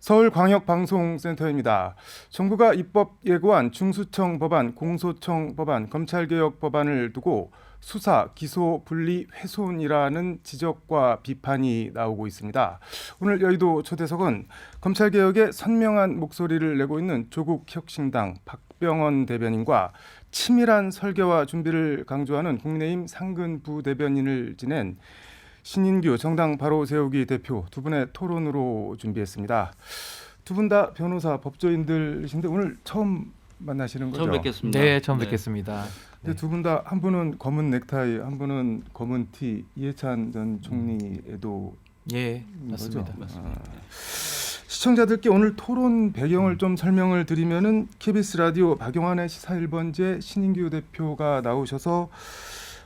서울광역방송센터입니다. 정부가 입법 예고한 중수청 법안, 공소청 법안, 검찰개혁 법안을 두고 수사, 기소, 분리, 훼손이라는 지적과 비판이 나오고 있습니다. 오늘 여의도 초대석은 검찰개혁에 선명한 목소리를 내고 있는 조국혁신당 박병원 대변인과 치밀한 설계와 준비를 강조하는 국민의힘 상근 부대변인을 지낸 신인규 정당 바로 세우기 대표 두 분의 토론으로 준비했습니다. 두 분 다 변호사, 법조인들이신데 오늘 처음 만나시는 거죠? 처음 뵙겠습니다. 네, 처음 뵙겠습니다. 네. 두 분 다 한 분은 검은 넥타이, 한 분은 검은 티, 이해찬 전 총리에도 예, 맞습니다. 시청자들께 오늘 토론 배경을 좀 설명을 드리면은 KBS 라디오 박용환의 시사 1번제 신인규 대표가 나오셔서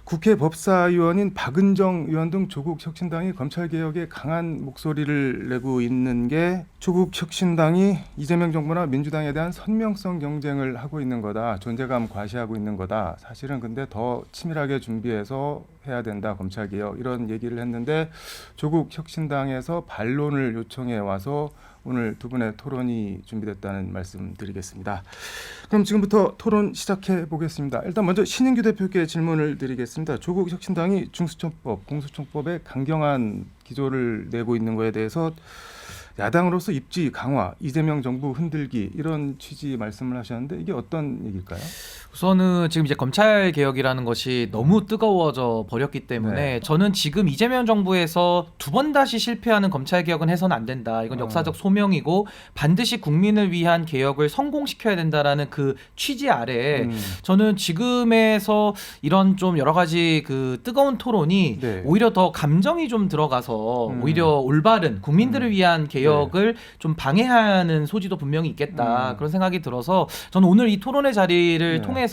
국회 법사위원인 박은정 의원 등 조국혁신당이 검찰개혁에 강한 목소리를 내고 있는 게 조국혁신당이 이재명 정부나 민주당에 대한 선명성 경쟁을 하고 있는 거다. 존재감 과시하고 있는 거다. 사실은 근데 더 치밀하게 준비해서 해야 된다. 검찰개혁 이런 얘기를 했는데 조국혁신당에서 반론을 요청해 와서 오늘 두 분의 토론이 준비됐다는 말씀 드리겠습니다. 그럼 지금부터 토론 시작해 보겠습니다. 일단 먼저 신인규 대표께 질문을 드리겠습니다. 조국혁신당이 중수청법, 공소청법에 강경한 기조를 내고 있는 것에 대해서 야당으로서 입지 강화, 이재명 정부 흔들기 이런 취지 말씀을 하셨는데 이게 어떤 얘기일까요? 우선은 지금 이제 검찰 개혁이라는 것이 너무 뜨거워져 버렸기 때문에 저는 지금 이재명 정부에서 두 번 다시 실패하는 검찰 개혁은 해서는 안 된다. 이건 역사적 소명이고 반드시 국민을 위한 개혁을 성공시켜야 된다라는 그 취지 아래 저는 지금에서 이런 좀 여러 가지 그 뜨거운 토론이 오히려 더 감정이 좀 들어가서 오히려 올바른 국민들을 위한 개혁을 좀 방해하는 소지도 분명히 있겠다. 그런 생각이 들어서 저는 오늘 이 토론의 자리를 통해서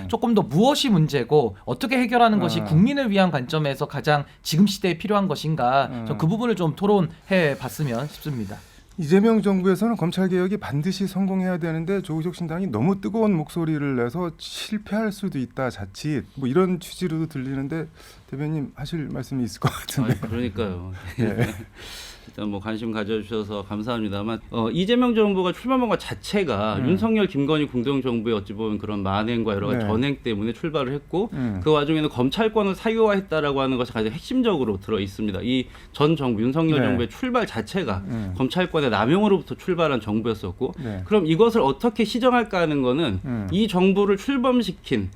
조금 더 무엇이 문제고 어떻게 해결하는 것이 국민을 위한 관점에서 가장 지금 시대에 필요한 것인가 그 부분을 좀 토론해 봤으면 싶습니다. 이재명 정부에서는 검찰개혁이 반드시 성공해야 되는데 조국혁신당이 너무 뜨거운 목소리를 내서 실패할 수도 있다 자칫 뭐 이런 취지로도 들리는데 대변인 하실 말씀이 있을 것 같은데. 그러니까요. 일단 뭐 관심 가져주셔서 감사합니다만 이재명 정부가 출마한 것 자체가 윤석열, 김건희 공동정부의 어찌 보면 그런 만행과 여러 가지 전행 때문에 출발을 했고 그 와중에는 검찰권을 사유화했다라고 하는 것이 가장 핵심적으로 들어 있습니다. 이 전 정부 윤석열 정부의 출발 자체가 검찰권의 남용으로부터 출발한 정부였었고 그럼 이것을 어떻게 시정할까 하는 거는 이 정부를 출범시킨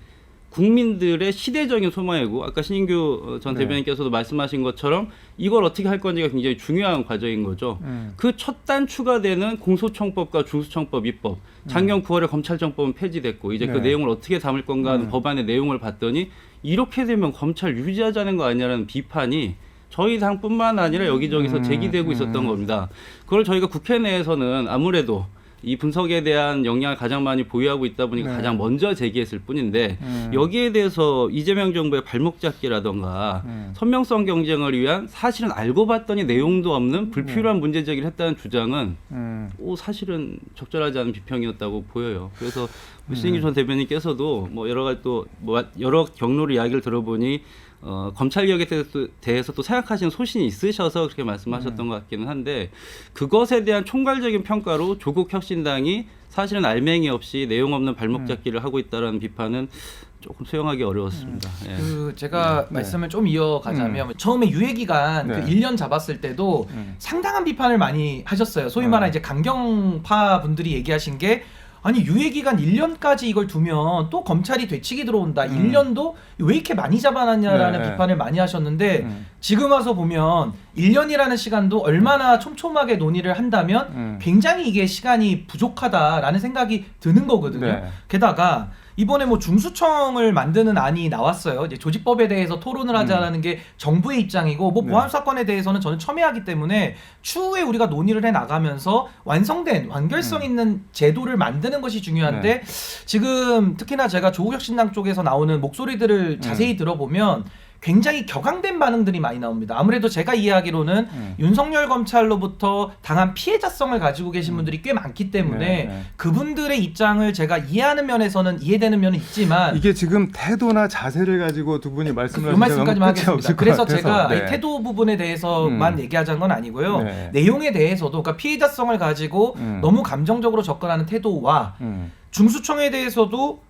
국민들의 시대적인 소망이고 아까 신인규 전 대변인께서도 말씀하신 것처럼 이걸 어떻게 할 건지가 굉장히 중요한 과정인 거죠. 그 첫 단추가 되는 공소청법과 중수청법 입법. 작년 9월에 검찰청법은 폐지됐고 이제 그 내용을 어떻게 담을 건가 하는 법안의 내용을 봤더니 이렇게 되면 검찰 유지하자는 거 아니냐라는 비판이 저희 당뿐만 아니라 여기저기서 제기되고 있었던 겁니다. 그걸 저희가 국회 내에서는 아무래도 이 분석에 대한 역량을 가장 많이 보유하고 있다 보니까 가장 먼저 제기했을 뿐인데 여기에 대해서 이재명 정부의 발목 잡기라던가 선명성 경쟁을 위한 사실은 알고 봤더니 내용도 없는 불필요한 문제 제기를 했다는 주장은 사실은 적절하지 않은 비평이었다고 보여요. 그래서 신인규 전 대변인께서도 뭐 여러 가지 또 뭐 여러 경로로 이야기를 들어보니 검찰개혁에 대해서 또 생각하시는 소신이 있으셔서 그렇게 말씀하셨던 것 같기는 한데 그것에 대한 총괄적인 평가로 조국혁신당이 사실은 알맹이 없이 내용 없는 발목 잡기를 하고 있다는 비판은 조금 수용하기 어려웠습니다. 제가 말씀을 좀 이어가자면 처음에 유예기간 그 1년 잡았을 때도 상당한 비판을 많이 하셨어요. 소위 말하는 이제 강경파 분들이 얘기하신 게 아니 유예기간 1년까지 이걸 두면 또 검찰이 되치기 들어온다. 1년도 왜 이렇게 많이 잡아놨냐라는 비판을 많이 하셨는데 지금 와서 보면 1년이라는 시간도 얼마나 촘촘하게 논의를 한다면 굉장히 이게 시간이 부족하다라는 생각이 드는 거거든요. 게다가 이번에 뭐 중수청을 만드는 안이 나왔어요. 이제 조직법에 대해서 토론을 하자라는 게 정부의 입장이고 뭐 보안 사건에 대해서는 저는 첨예하기 때문에 추후에 우리가 논의를 해 나가면서 완성된 완결성 있는 제도를 만드는 것이 중요한데 지금 특히나 제가 조국혁신당 쪽에서 나오는 목소리들을 자세히 들어보면 굉장히 격앙된 반응들이 많이 나옵니다. 아무래도 제가 이해하기로는 윤석열 검찰로부터 당한 피해자성을 가지고 계신 분들이 꽤 많기 때문에 그분들의 입장을 제가 이해하는 면에서는 이해되는 면은 있지만 이게 지금 태도나 자세를 가지고 두 분이 말씀을 요 말씀까지만 하겠습니다. 그래서 제가 네. 태도 부분에 대해서만 얘기하자는 건 아니고요. 네. 내용에 대해서도 그러니까 피해자성을 가지고 너무 감정적으로 접근하는 태도와 중수청에 대해서도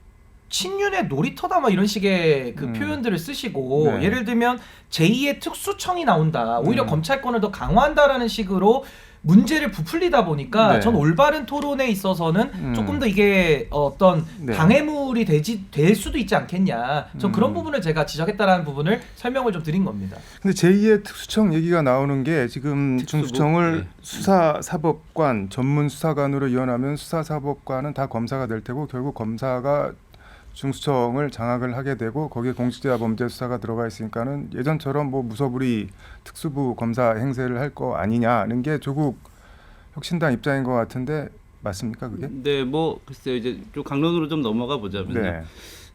친윤의 놀이터다 뭐 이런 식의 그 표현들을 쓰시고 네. 예를 들면 제2의 특수청이 나온다. 오히려 검찰권을 더 강화한다라는 식으로 문제를 부풀리다 보니까 네. 전 올바른 토론에 있어서는 조금 더 이게 어떤 네. 방해물이 될 수도 있지 않겠냐. 전 그런 부분을 제가 지적했다라는 부분을 설명을 좀 드린 겁니다. 근데 제2의 특수청 얘기가 나오는 게 지금 특수부? 중수청을 네. 수사사법관 전문 수사관으로 이완하면 수사사법관은 다 검사가 될 테고 결국 검사가 중수청을 장악을 하게 되고 거기에 공직자범죄수사가 들어가 있으니까는 예전처럼 뭐 무소불위 특수부 검사 행세를 할 거 아니냐는 게 조국 혁신당 입장인 것 같은데 맞습니까 그게? 네, 뭐 글쎄요 이제 좀 강론으로 좀 넘어가 보자면요. 네.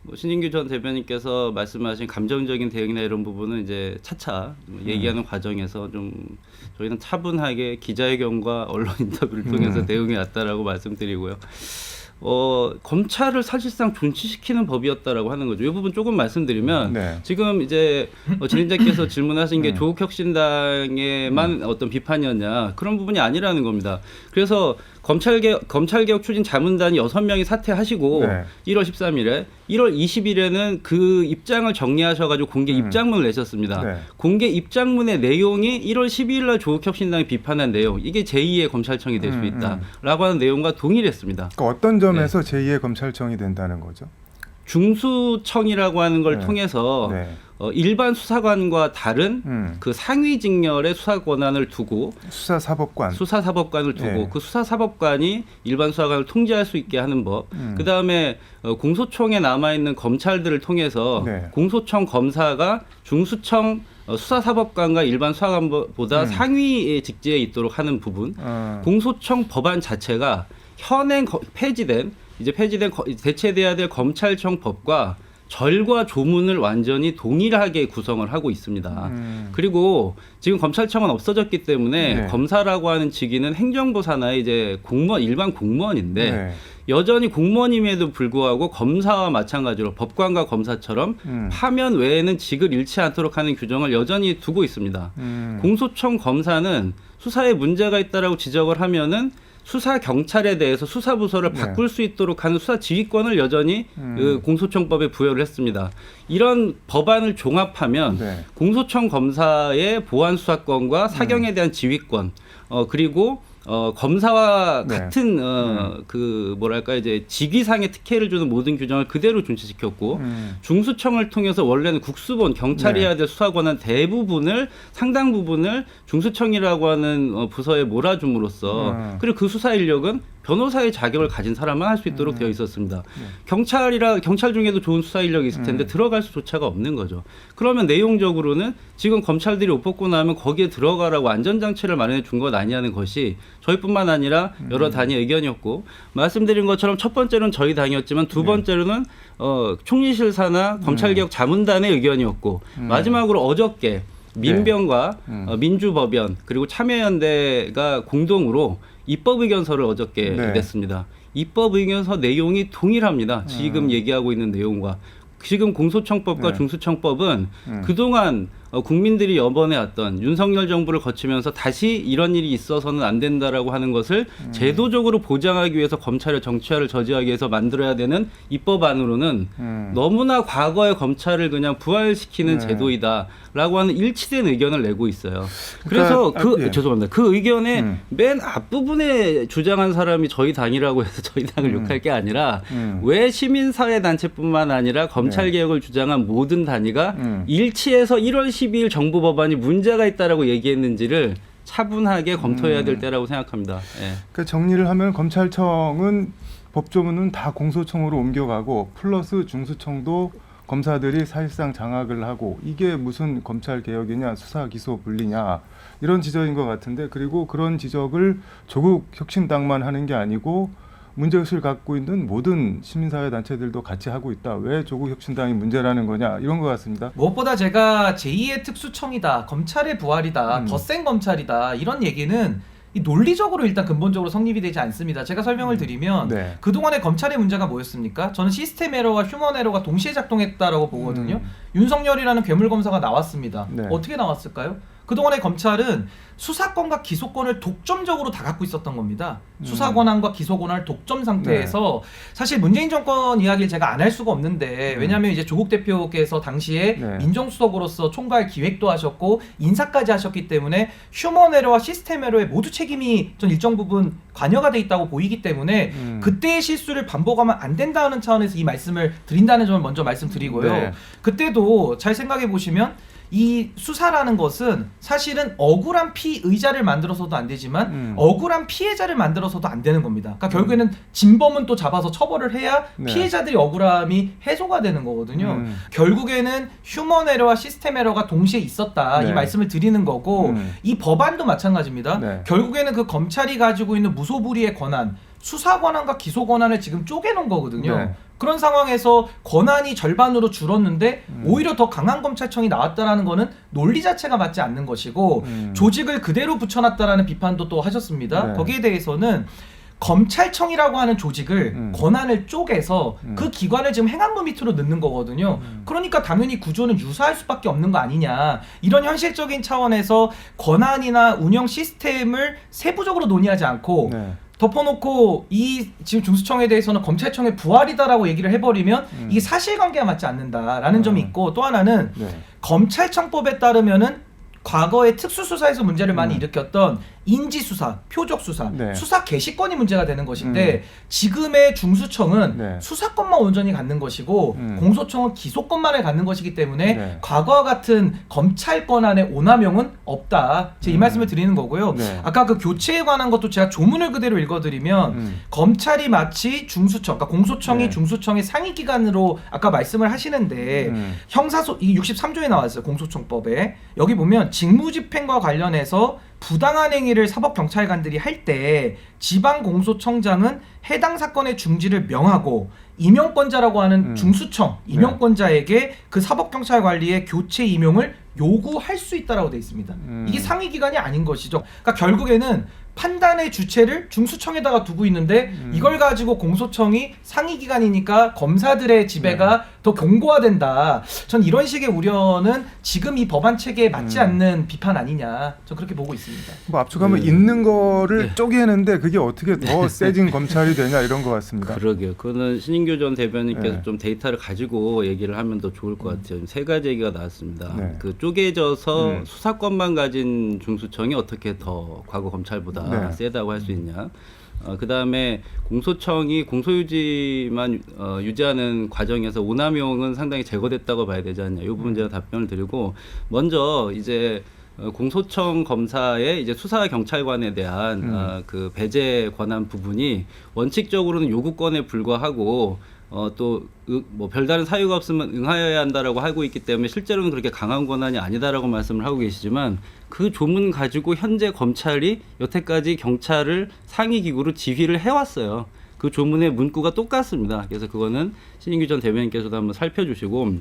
뭐 신인규 전 대변인께서 말씀하신 감정적인 대응이나 이런 부분은 이제 차차 얘기하는 과정에서 좀 저희는 차분하게 기자회견과 언론 인터뷰를 통해서 대응해 왔다라고 말씀드리고요. 검찰을 사실상 존치시키는 법이었다라고 하는 거죠. 이 부분 조금 말씀드리면 네. 지금 이제 진행자께서 질문하신 게 조국혁신당에만 어떤 비판이었냐 그런 부분이 아니라는 겁니다. 그래서 검찰개혁 추진 자문단이 6명이 사퇴하시고 네. 1월 13일에 1월 20일에는 그 입장을 정리하셔가지고 공개 입장문을 내셨습니다. 네. 공개 입장문의 내용이 1월 12일 날 조국혁신당이 비판한 내용 이게 제2의 검찰청이 될 수 있다라고 하는 내용과 동일했습니다. 그러니까 어떤 점에서 제2의 검찰청이 된다는 거죠? 중수청이라고 하는 걸 네. 통해서 네. 일반 수사관과 다른 그 상위 직렬의 수사 권한을 두고 수사사법관. 수사사법관을 두고 네. 그 수사사법관이 일반 수사관을 통제할 수 있게 하는 법. 그다음에 공소청에 남아 있는 검찰들을 통해서 네. 공소청 검사가 중수청 수사사법관과 일반 수사관보다 상위 직제에 있도록 하는 부분. 공소청 법안 자체가 현행 폐지된 대체돼야 될 검찰청 법과 절과 조문을 완전히 동일하게 구성을 하고 있습니다. 그리고 지금 검찰청은 없어졌기 때문에 네. 검사라고 하는 직위는 행정부 산하의 이제 공무원, 일반 공무원인데 네. 여전히 공무원임에도 불구하고 검사와 마찬가지로 법관과 검사처럼 파면 외에는 직을 잃지 않도록 하는 규정을 여전히 두고 있습니다. 공소청 검사는 수사에 문제가 있다라고 지적을 하면은 수사 경찰에 대해서 수사 부서를 바꿀 수 있도록 하는 수사 지휘권을 여전히 그 공소청법에 부여를 했습니다. 이런 법안을 종합하면 네. 공소청 검사의 보안 수사권과 사경에 대한 지휘권 그리고 검사와 네. 같은 그 뭐랄까 이제 직위상의 특혜를 주는 모든 규정을 그대로 준치시켰고 중수청을 통해서 원래는 국수본 경찰이 네. 해야 될 수사 권한 대부분을 상당 부분을 중수청이라고 하는 부서에 몰아줌으로써 그리고 그 수사 인력은 변호사의 자격을 가진 사람만 할 수 있도록 되어 있었습니다. 경찰 중에도 좋은 수사 인력이 있을 텐데 들어갈 수조차가 없는 거죠. 그러면 내용적으로는 지금 검찰들이 옷 벗고 나면 거기에 들어가라고 안전장치를 마련해 준 것 아니냐는 것이 저희뿐만 아니라 여러 당의 의견이었고 말씀드린 것처럼 첫 번째로는 저희 당이었지만 두 번째로는 총리실 산하 검찰개혁 자문단의 의견이었고 마지막으로 어저께 민변과 민주법연 그리고 참여연대가 공동으로 입법의견서를 어저께 네. 냈습니다. 입법의견서 내용이 동일합니다. 지금 얘기하고 있는 내용과. 지금 공소청법과 네. 중수청법은 그동안 국민들이 여번해왔던 윤석열 정부를 거치면서 다시 이런 일이 있어서는 안 된다라고 하는 것을 제도적으로 보장하기 위해서 검찰의 정치화를 저지하기 위해서 만들어야 되는 입법안으로는 너무나 과거의 검찰을 그냥 부활시키는 제도이다라고 하는 일치된 의견을 내고 있어요. 그래서 죄송합니다. 그 의견의 맨 앞부분에 주장한 사람이 저희 당이라고 해서 저희 당을 욕할 게 아니라 왜 시민사회단체뿐만 아니라 검찰개혁을 주장한 모든 단위가 일치해서 1월 12일 정부 법안이 문제가 있다라고 얘기했는지를 차분하게 검토해야 될 때라고 생각합니다. 예. 그러니까 정리를 하면 검찰청은 법조문은 다 공소청으로 옮겨가고 플러스 중수청도 검사들이 사실상 장악을 하고 이게 무슨 검찰 개혁이냐 수사 기소 분리냐 이런 지적인 것 같은데 그리고 그런 지적을 조국 혁신당만 하는 게 아니고 문제의식을 갖고 있는 모든 시민사회 단체들도 같이 하고 있다. 왜 조국 혁신당이 문제라는 거냐 이런 것 같습니다. 무엇보다 제가 제2의 특수청이다, 검찰의 부활이다, 더 센 검찰이다 이런 얘기는 이 논리적으로 일단 근본적으로 성립이 되지 않습니다. 제가 설명을 드리면 네. 그동안의 검찰의 문제가 뭐였습니까? 저는 시스템 에러와 휴먼 에러가 동시에 작동했다라고 보거든요. 윤석열이라는 괴물 검사가 나왔습니다. 네. 어떻게 나왔을까요? 그동안의 검찰은 수사권과 기소권을 독점적으로 다 갖고 있었던 겁니다. 수사 권한과 기소 권한을 독점 상태에서 사실 문재인 정권 이야기를 제가 안 할 수가 없는데 왜냐하면 이제 조국 대표께서 당시에 네. 민정수석으로서 총괄 기획도 하셨고 인사까지 하셨기 때문에 휴먼 에러와 시스템 에러에 모두 책임이 전 일정 부분 관여가 돼 있다고 보이기 때문에 그때의 실수를 반복하면 안 된다는 차원에서 이 말씀을 드린다는 점을 먼저 말씀드리고요. 네. 그때도 잘 생각해 보시면 이 수사라는 것은 사실은 억울한 피의자를 만들어서도 안 되지만 억울한 피해자를 만들어서도 안 되는 겁니다. 그러니까 결국에는 진범은 또 잡아서 처벌을 해야 네. 피해자들이 억울함이 해소가 되는 거거든요. 결국에는 휴먼 에러와 시스템 에러가 동시에 있었다. 네. 이 말씀을 드리는 거고 이 법안도 마찬가지입니다. 네. 결국에는 그 검찰이 가지고 있는 무소불위의 권한, 수사 권한과 기소 권한을 지금 쪼개놓은 거거든요. 네. 그런 상황에서 권한이 절반으로 줄었는데 오히려 더 강한 검찰청이 나왔다라는 거는 논리 자체가 맞지 않는 것이고 조직을 그대로 붙여놨다라는 비판도 또 하셨습니다. 네. 거기에 대해서는 검찰청이라고 하는 조직을 권한을 쪼개서 그 기관을 지금 행안부 밑으로 넣는 거거든요. 그러니까 당연히 구조는 유사할 수밖에 없는 거 아니냐. 이런 현실적인 차원에서 권한이나 운영 시스템을 세부적으로 논의하지 않고 네. 덮어놓고 이 지금 중수청에 대해서는 검찰청의 부활이다라고 얘기를 해버리면 이게 사실관계가 맞지 않는다라는 점이 있고 또 하나는 네. 검찰청법에 따르면은 과거에 특수수사에서 문제를 많이 일으켰던 인지수사, 표적수사, 네. 수사 개시권이 문제가 되는 것인데 지금의 중수청은 네. 수사권만 온전히 갖는 것이고 공소청은 기소권만을 갖는 것이기 때문에 네. 과거와 같은 검찰 권한의 오남용은 없다. 제가 이 말씀을 드리는 거고요. 네. 아까 그 교체에 관한 것도 제가 조문을 그대로 읽어드리면 검찰이 마치 중수청, 그러니까 공소청이 네. 중수청의 상위 기관으로 아까 말씀을 하시는데 형사소 이 63조에 나왔어요. 공소청법에 여기 보면 직무집행과 관련해서 부당한 행위를 사법경찰관들이 할 때 지방공소청장은 해당 사건의 중지를 명하고 임용권자라고 하는 중수청 임용권자에게 그 사법경찰 관리의 교체 임용을 요구할 수 있다라고 돼 있습니다. 이게 상위 기관이 아닌 것이죠. 그러니까 결국에는 판단의 주체를 중수청에다가 두고 있는데 이걸 가지고 공소청이 상위 기관이니까 검사들의 지배가 더 견고화된다. 전 이런 식의 우려는 지금 이 법안 체계에 맞지 않는 비판 아니냐. 저 그렇게 보고 있습니다. 뭐 압축하면 있는 거를 쪼개는데 그게 어떻게 더 세진 검찰이 되냐 이런 것 같습니다. 그러게요. 그거는 신인규 전 대변인께서 네. 좀 데이터를 가지고 얘기를 하면 더 좋을 것 같아요. 세 가지 얘기가 나왔습니다. 네. 그 쪼개져서 수사권만 가진 중수청이 어떻게 더 과거 검찰보다 네. 세다고 할 수 있냐. 그 다음에 공소청이 공소유지만 유지하는 과정에서 오남용은 상당히 제거됐다고 봐야 되지 않냐. 이 부분 제가 답변을 드리고 먼저 이제 공소청 검사의 이제 수사 경찰관에 대한 그 배제 권한 부분이 원칙적으로는 요구권에 불과하고 또 뭐 별다른 사유가 없으면 응하여야 한다라고 하고 있기 때문에 실제로는 그렇게 강한 권한이 아니다라고 말씀을 하고 계시지만 그 조문 가지고 현재 검찰이 여태까지 경찰을 상위 기구로 지휘를 해왔어요. 그 조문의 문구가 똑같습니다. 그래서 그거는 신인규 전 대변인께서도 한번 살펴주시고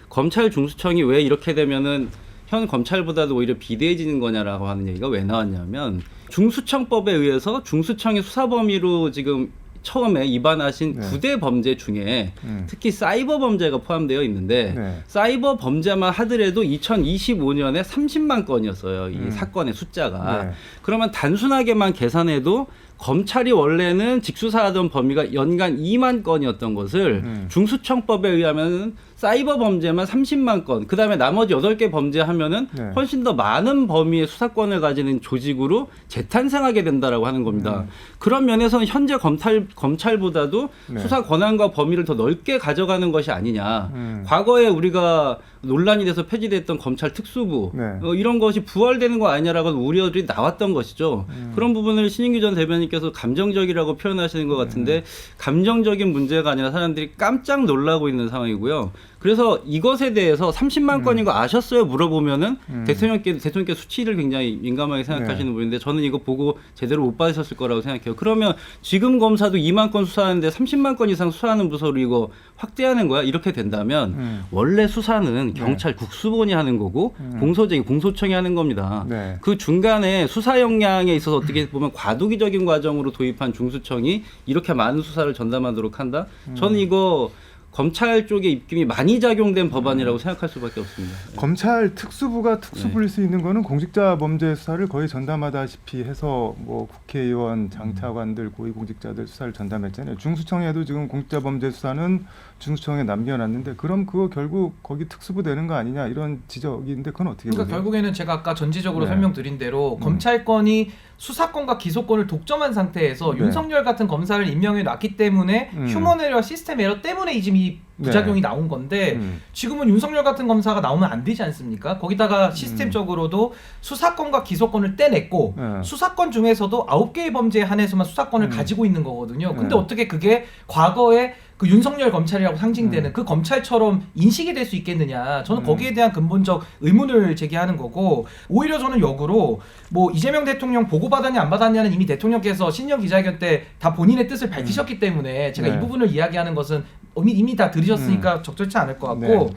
검찰 중수청이 왜 이렇게 되면은 현 검찰보다도 오히려 비대해지는 거냐라고 하는 얘기가 왜 나왔냐면 중수청법에 의해서 중수청의 수사 범위로 지금 처음에 입안하신 네. 9대 범죄 중에 특히 사이버 범죄가 포함되어 있는데 네. 사이버 범죄만 하더라도 2025년에 30만 건이었어요. 이 사건의 숫자가. 네. 그러면 단순하게만 계산해도 검찰이 원래는 직수사하던 범위가 연간 2만 건이었던 것을 중수청법에 의하면 사이버 범죄만 30만 건, 그 다음에 나머지 8개 범죄하면은 네. 훨씬 더 많은 범위의 수사권을 가지는 조직으로 재탄생하게 된다라고 하는 겁니다. 그런 면에서는 현재 검찰보다도 네. 수사 권한과 범위를 더 넓게 가져가는 것이 아니냐. 과거에 우리가 논란이 돼서 폐지됐던 검찰 특수부 네. 이런 것이 부활되는 거 아니냐라고 우려들이 나왔던 것이죠. 그런 부분을 신인규 전 대변인께서 감정적이라고 표현하시는 것 같은데 감정적인 문제가 아니라 사람들이 깜짝 놀라고 있는 상황이고요. 그래서 이것에 대해서 30만 건인 거 아셨어요? 물어보면은 대통령께 수치를 굉장히 민감하게 생각하시는 분인데 저는 이거 보고 제대로 못 받으셨을 거라고 생각해요. 그러면 지금 검사도 2만 건 수사하는데 30만 건 이상 수사하는 부서로 이거 확대하는 거야? 이렇게 된다면 원래 수사는 경찰 국수본이 하는 거고 공소청이 하는 겁니다. 네. 그 중간에 수사 역량에 있어서 어떻게 보면 과도기적인 과정으로 도입한 중수청이 이렇게 많은 수사를 전담하도록 한다? 저는 이거 검찰 쪽의 입김이 많이 작용된 법안이라고 생각할 수밖에 없습니다. 검찰 특수부가 특수부일 수 있는 거는 공직자 범죄 수사를 거의 전담하다시피 해서 뭐 국회의원, 장차관들, 고위공직자들 수사를 전담했잖아요. 중수청에도 지금 공직자 범죄 수사는 중수청에 남겨놨는데 그럼 그거 결국 거기 특수부 되는 거 아니냐 이런 지적인데 그건 어떻게 보세요? 그러니까 결국에는 제가 아까 전체적으로 네. 설명드린 대로 검찰권이 수사권과 기소권을 독점한 상태에서 네. 윤석열 같은 검사를 임명해 놨기 때문에 휴먼 에러와 시스템 에러 때문에 이 지금 이 부작용이 나온 건데 지금은 윤석열 같은 검사가 나오면 안 되지 않습니까? 거기다가 시스템적으로도 수사권과 기소권을 떼냈고 수사권 중에서도 9개의 범죄에 한해서만 수사권을 가지고 있는 거거든요. 근데 어떻게 그게 과거에 그 윤석열 검찰이라고 상징되는 그 검찰처럼 인식이 될 수 있겠느냐. 저는 거기에 대한 근본적 의문을 제기하는 거고 오히려 저는 역으로 뭐 이재명 대통령 보고받았냐 안 받았냐는 이미 대통령께서 신년 기자회견 때 다 본인의 뜻을 밝히셨기 때문에 제가 이 부분을 이야기하는 것은 이미 다 들으셨으니까 적절치 않을 것 같고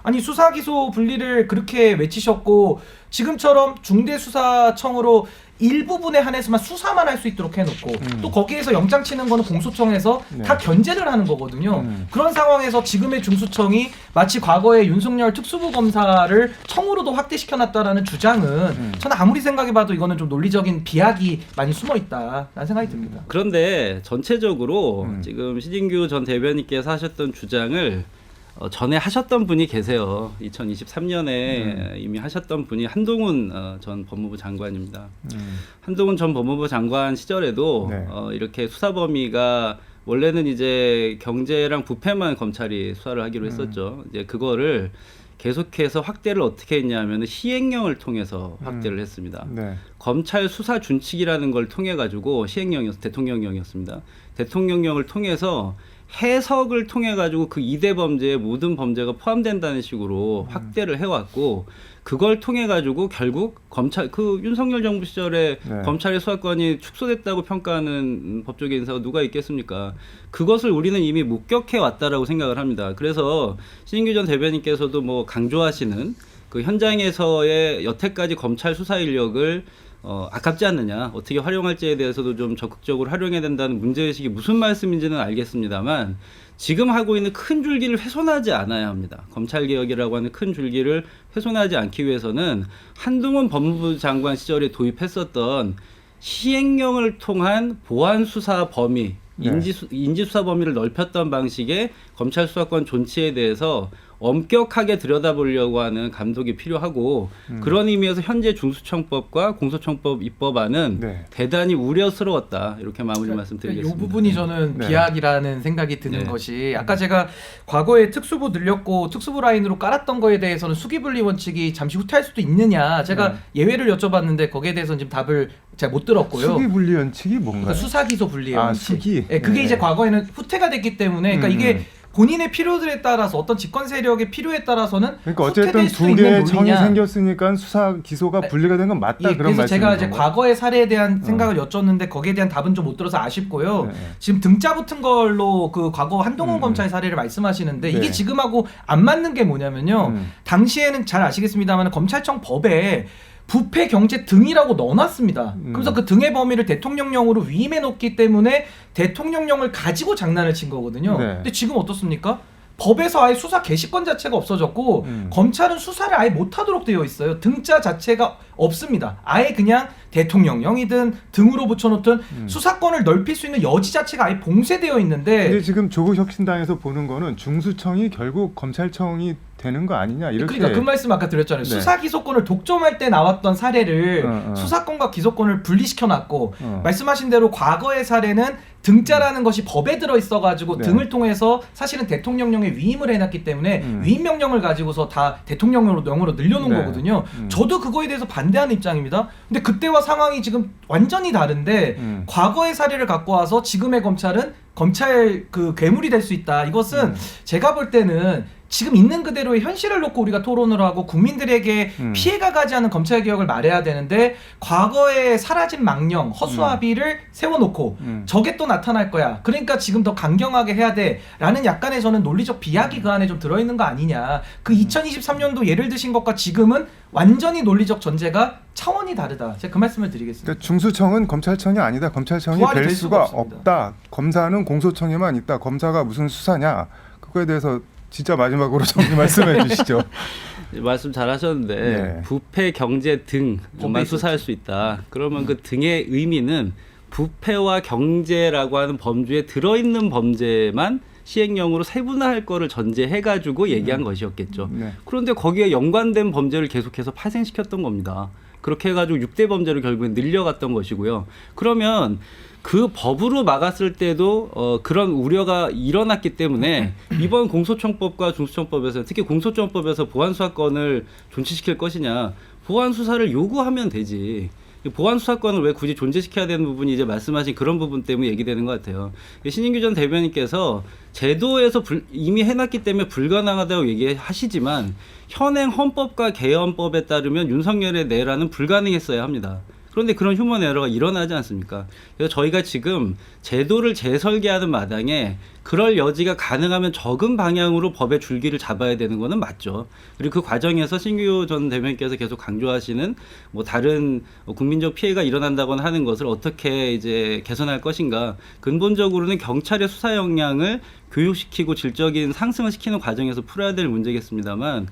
아니 수사 기소 분리를 그렇게 외치셨고 지금처럼 중대수사청으로 일부분에 한해서만 수사만 할 수 있도록 해놓고 또 거기에서 영장 치는 거는 공소청에서 다 견제를 하는 거거든요. 그런 상황에서 지금의 중수청이 마치 과거의 윤석열 특수부 검사를 청으로도 확대시켜놨다라는 주장은 저는 아무리 생각해봐도 이거는 좀 논리적인 비약이 많이 숨어있다라는 생각이 듭니다. 그런데 전체적으로 지금 시진규 전 대변인께서 하셨던 주장을 전에 하셨던 분이 계세요. 2023년에 이미 하셨던 분이 한동훈 전 법무부 장관입니다. 한동훈 전 법무부 장관 시절에도 이렇게 수사 범위가 원래는 이제 경제랑 부패만 검찰이 수사를 하기로 했었죠. 이제 그거를 계속해서 확대를 어떻게 했냐면 시행령을 통해서 확대를 했습니다. 검찰 수사 준칙이라는 걸 통해 가지고 대통령령이었습니다. 대통령령을 통해서 해석을 통해 가지고 그 2대 범죄에 모든 범죄가 포함된다는 식으로 확대를 해왔고 그걸 통해 가지고 결국 검찰 그 윤석열 정부 시절에 검찰의 수사권이 축소됐다고 평가하는 법조계 인사가 누가 있겠습니까? 그것을 우리는 이미 목격해 왔다라고 생각을 합니다. 그래서 신인규 전 대변인께서도 뭐 강조하시는 그 현장에서의 여태까지 검찰 수사 인력을 아깝지 않느냐, 어떻게 활용할지에 대해서도 좀 적극적으로 활용해야 된다는 문제의식이 무슨 말씀인지는 알겠습니다만 지금 하고 있는 큰 줄기를 훼손하지 않아야 합니다. 검찰개혁이라고 하는 큰 줄기를 훼손하지 않기 위해서는 한동훈 법무부 장관 시절에 도입했었던 시행령을 통한 보안수사 범위, 인지수사 범위를 넓혔던 방식의 검찰 수사권 존치에 대해서 엄격하게 들여다보려고 하는 감독이 필요하고 그런 의미에서 현재 중수청법과 공소청법 입법안은 대단히 우려스러웠다. 이렇게 마무리 말씀드리겠습니다. 이 부분이 저는 비약이라는 생각이 드는 것이 아까 제가 과거에 특수부 늘렸고 특수부 라인으로 깔았던 거에 대해서는 수기분리 원칙이 잠시 후퇴할 수도 있느냐 제가 예외를 여쭤봤는데 거기에 대해서는 지금 답을 제가 못 들었고요. 수기분리 원칙이 뭔가요? 그러니까 수사기소 분리의 원칙. 수기. 그게 이제 과거에는 후퇴가 됐기 때문에 그러니까 이게 본인의 필요들에 따라서 어떤 집권 세력의 필요에 따라서는 그러니까 어쨌든 두 개의 청이 생겼으니까 수사 기소가 분리가 된 건 맞다 그런 말씀이신 그래서 제가 이제 건가요? 과거의 사례에 대한 생각을 여쭸는데 거기에 대한 답은 좀 못 들어서 아쉽고요. 지금 등자 붙은 걸로 그 과거 한동훈 검찰 사례를 말씀하시는데 이게 지금하고 안 맞는 게 뭐냐면요. 당시에는 잘 아시겠습니다만 검찰청 법에 부패 경제 등이라고 넣어놨습니다. 그래서 그 등의 범위를 대통령령으로 위임해 놓기 때문에 대통령령을 가지고 장난을 친 거거든요. 근데 지금 어떻습니까? 법에서 아예 수사 개시권 자체가 없어졌고 검찰은 수사를 아예 못하도록 되어 있어요. 등자 자체가 없습니다. 아예 그냥 대통령령이든 등으로 붙여놓든 수사권을 넓힐 수 있는 여지 자체가 아예 봉쇄되어 있는데 근데 지금 조국 혁신당에서 보는 거는 중수청이 결국 검찰청이 되는 거 아니냐 이렇게. 그러니까 그 말씀 아까 드렸잖아요. 수사 기소권을 독점할 때 나왔던 사례를 수사권과 기소권을 분리시켜놨고 말씀하신 대로 과거의 사례는 등자라는 것이 법에 들어있어가지고 등을 통해서 사실은 대통령령에 위임을 해놨기 때문에 위임 명령을 가지고서 다 대통령령으로 늘려놓은 거거든요. 저도 그거에 대해서 반대하는 입장입니다. 근데 그때와 상황이 지금 완전히 다른데 과거의 사례를 갖고 와서 지금의 검찰은 검찰 그 괴물이 될 수 있다. 이것은 제가 볼 때는 지금 있는 그대로의 현실을 놓고 우리가 토론을 하고 국민들에게 피해가 가지 않은 검찰개혁을 말해야 되는데 과거에 사라진 망령, 허수아비를 세워놓고 저게 또 나타날 거야. 그러니까 지금 더 강경하게 해야 돼라는 약간의 저는 논리적 비약이 그 안에 좀 들어있는 거 아니냐. 그 2023년도 예를 드신 것과 지금은 완전히 논리적 전제가 차원이 다르다. 제가 그 말씀을 드리겠습니다. 그러니까 중수청은 검찰청이 아니다. 검찰청이 부활이 될 될 수가 수가 없습니다. 없다. 검사는 공소청에만 있다. 검사가 무슨 수사냐. 그거에 대해서 진짜 마지막으로 정리 말씀해 주시죠. 말씀 잘하셨는데 네. 부패, 경제 등만 수사할 수 있다. 그러면 그 등의 의미는 부패와 경제라고 하는 범주에 들어있는 범죄만 시행령으로 세분화할 거를 전제해가지고 얘기한 것이었겠죠. 네. 그런데 거기에 연관된 범죄를 계속해서 파생시켰던 겁니다. 그렇게 해가지고 6대 범죄로 결국에 늘려갔던 것이고요. 그러면 그 법으로 막았을 때도 그런 우려가 일어났기 때문에 이번 공소청법과 중수청법에서 특히 공소청법에서 보안수사권을 존치시킬 것이냐, 보안수사를 요구하면 되지. 보안수사권을 왜 굳이 존재시켜야 되는 부분이 이제 말씀하신 그런 부분 때문에 얘기되는 것 같아요. 신인규 전 대변인께서 제도에서 이미 해놨기 때문에 불가능하다고 얘기하시지만 현행 헌법과 개헌법에 따르면 윤석열의 내란은 불가능했어야 합니다. 그런데 그런 휴먼 에러가 일어나지 않습니까? 그래서 저희가 지금 제도를 재설계하는 마당에 그럴 여지가 가능하면 적은 방향으로 법의 줄기를 잡아야 되는 거는 맞죠. 그리고 그 과정에서 신규 전 대변인께서 계속 강조하시는 뭐 다른 국민적 피해가 일어난다거나 하는 것을 어떻게 이제 개선할 것인가. 근본적으로는 경찰의 수사 역량을 교육시키고 질적인 상승을 시키는 과정에서 풀어야 될 문제겠습니다만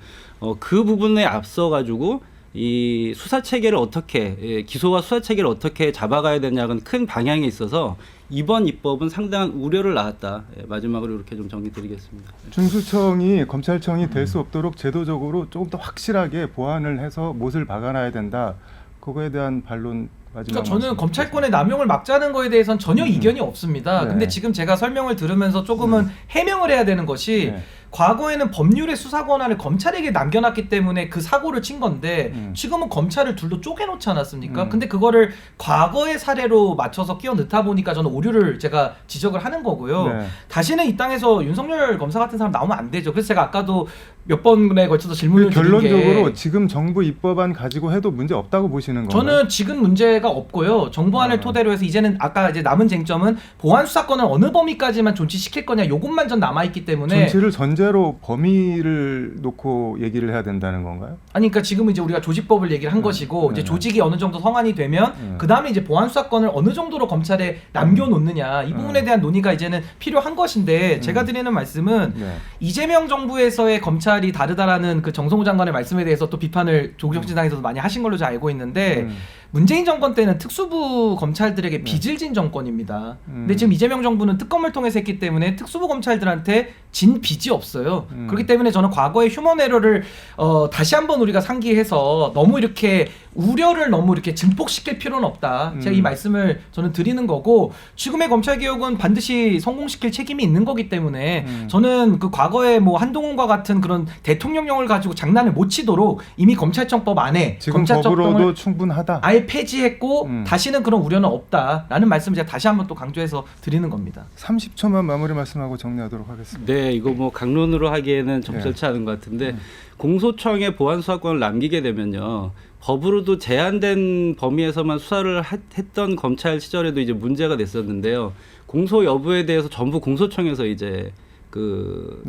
그 부분에 앞서 가지고 이 수사 체계를 어떻게 기소와 수사 체계를 어떻게 잡아가야 되냐는 큰 방향에 있어서 이번 입법은 상당한 우려를 낳았다. 마지막으로 이렇게 좀 정리드리겠습니다. 중수청이 검찰청이 될 수 없도록 제도적으로 조금 더 확실하게 보완을 해서 못을 박아놔야 된다. 그거에 대한 반론 마지막. 그러니까 저는 검찰권의 남용을 막자는 거에 대해서는 전혀 이견이 없습니다. 네. 근데 지금 제가 설명을 들으면서 조금은 해명을 해야 되는 것이 네. 과거에는 법률의 수사 권한을 검찰에게 남겨놨기 때문에 그 사고를 친 건데 지금은 검찰을 둘로 쪼개놓지 않았습니까? 근데 그거를 과거의 사례로 맞춰서 끼워 넣다 보니까 저는 오류를 제가 지적을 하는 거고요. 네. 다시는 이 땅에서 윤석열 검사 같은 사람 나오면 안 되죠. 그래서 제가 아까도 몇 번에 걸쳐서 질문을 드린 게 결론적으로 지금 정부 입법안 가지고 해도 문제 없다고 보시는 건가요? 저는 지금 문제가 없고요. 정부안을 토대로 해서 이제는 아까 이제 남은 쟁점은 보안 수사권을 어느 범위까지만 존치시킬 거냐 요것만 전 남아 있기 때문에 존치를 전제로 범위를 놓고 얘기를 해야 된다는 건가요? 아니 그러니까 지금은 이제 우리가 조직법을 얘기를 한 것이고 이제 조직이 어느 정도 성안이 되면 그 다음에 이제 보안 수사권을 어느 정도로 검찰에 남겨놓느냐 이 부분에 대한 논의가 이제는 필요한 것인데 제가 드리는 말씀은 네. 이재명 정부에서의 검찰이 다르다라는 그 정성호 장관의 말씀에 대해서 또 비판을 조국혁신당에서도 많이 하신 걸로 잘 알고 있는데 문재인 정권 때는 특수부 검찰들에게 빚을 진 정권입니다. 근데 지금 이재명 정부는 특검을 통해서 했기 때문에 특수부 검찰들한테 진 빚이 없어요. 그렇기 때문에 저는 과거의 휴먼 에러를 다시 한번 우리가 상기해서 너무 이렇게 우려를 너무 이렇게 증폭시킬 필요는 없다. 제가 이 말씀을 저는 드리는 거고 지금의 검찰개혁은 반드시 성공시킬 책임이 있는 거기 때문에 저는 그 과거에 뭐 한동훈과 같은 그런 대통령령을 가지고 장난을 못 치도록 이미 검찰청법 안에 지금 법으로도 충분하다. 아예 폐지했고 다시는 그런 우려는 없다라는 말씀을 제가 다시 한번 또 강조해서 드리는 겁니다. 30초만 마무리 말씀하고 정리하도록 하겠습니다. 네, 이거 뭐 강론으로 하기에는 적절치 않은 것 같은데 공소청에 보안 수사권을 남기게 되면요. 법으로도 제한된 범위에서만 수사를 했던 검찰 시절에도 이제 문제가 됐었는데요. 공소 여부에 대해서 전부 공소청에서 이제 그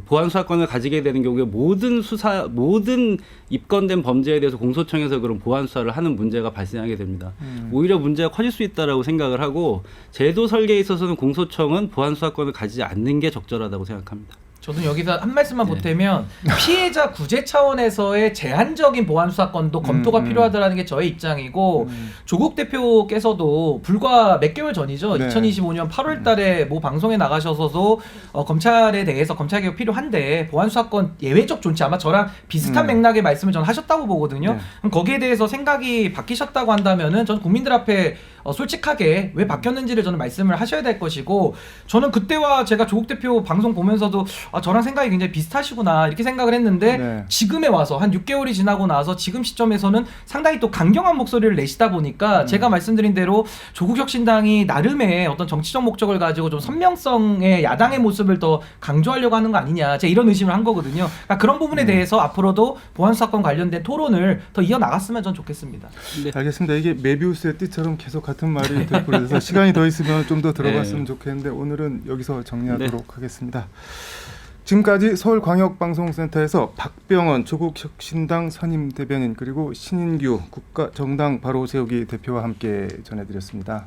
보안 수사권을 가지게 되는 경우에 모든 입건된 범죄에 대해서 공소청에서 그런 보안 수사를 하는 문제가 발생하게 됩니다. 오히려 문제가 커질 수 있다라고 생각을 하고 제도 설계에 있어서는 공소청은 보안 수사권을 가지지 않는 게 적절하다고 생각합니다. 저는 여기서 한 말씀만 보태면 피해자 구제 차원에서의 제한적인 보안 수사권도 검토가 필요하다는 게 저의 입장이고 조국 대표께서도 불과 몇 개월 전이죠. 2025년 8월 달에 뭐 방송에 나가셔서도 검찰에 대해서 검찰개혁 필요한데 보안 수사권 예외적 존치 아마 저랑 비슷한 맥락의 말씀을 저는 하셨다고 보거든요. 그럼 거기에 대해서 생각이 바뀌셨다고 한다면은 저는 국민들 앞에 솔직하게 왜 바뀌었는지를 저는 말씀을 하셔야 될 것이고 저는 그때와 제가 조국 대표 방송 보면서도 저랑 생각이 굉장히 비슷하시구나 이렇게 생각을 했는데 네. 지금에 와서 한 6개월이 지나고 나서 지금 시점에서는 상당히 또 강경한 목소리를 내시다 보니까 제가 말씀드린 대로 조국혁신당이 나름의 어떤 정치적 목적을 가지고 좀 선명성의 야당의 모습을 더 강조하려고 하는 거 아니냐 제가 이런 의심을 한 거거든요. 그러니까 그런 부분에 대해서 앞으로도 보안 사건 관련된 토론을 더 이어나갔으면 전 좋겠습니다. 알겠습니다. 이게 메비우스의 띠처럼 계속 같은 말이 되풀이돼서 시간이 더 있으면 좀 더 들어봤으면 좋겠는데 오늘은 여기서 정리하도록 하겠습니다. 지금까지 서울광역방송센터에서 박병원 조국혁신당 선임 대변인 그리고 신인규 국가정당 바로 세우기 대표와 함께 전해드렸습니다.